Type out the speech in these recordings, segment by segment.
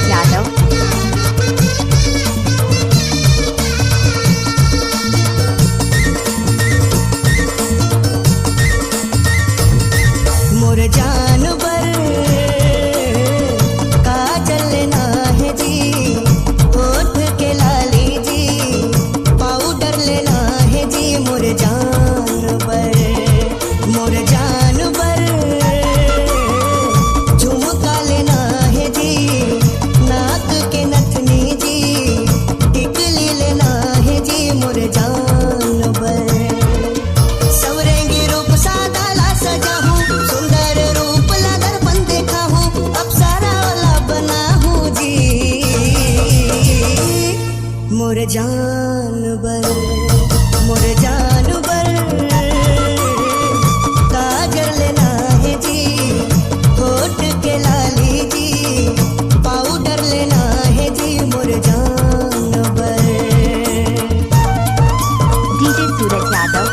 सूरज यादव। मोर जानवर काजल लेना है जी, होठ के लाली जी, पाउडर लेना है जी। मोर जानवर, मोर जानवर झुमका लेना है जी, नाक के नथनी जी, टिकली लेना है जी। मोर जानवर सवरेंगी रूप सादा ला सजा हूँ, सुंदर रूप ला दर्पण देखा हूँ, अप्सरा वाला बना हूँ जी। मोर जानवर, मोर जानवर काजल लेना है जी, होठ के लाली जी, पाउडर लेना है जी। मोर जानवर डीजे सूरज यादव।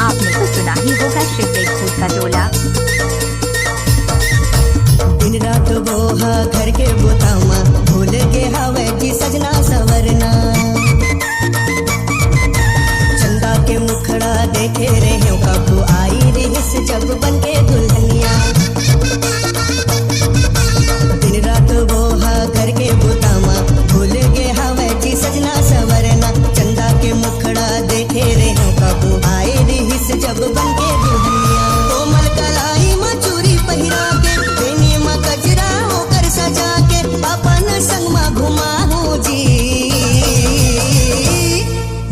आपने तो सुना ही होगा शिवरेख फूल का टोला। दिन रात वो हा घर के बोतामा, भूल के हवे जी सजना सवरना। चंदा के मुखड़ा देखे रहे कबू आई रिस जब बन के दुल्हनिया। दिन रात वो हा घर के बोतामा, भूल के हवे जी सजना सवरना। चंदा के मुखड़ा देखे रहे कबू आई रिस जब बन के दुल्हनिया। कोमल कलाई में चूड़ी पहिरा के, बेनी में गजरा होकर सजा के, अपन संग में घुमाऊं जी।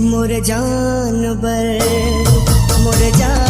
मोर जानवर, मोर जानवर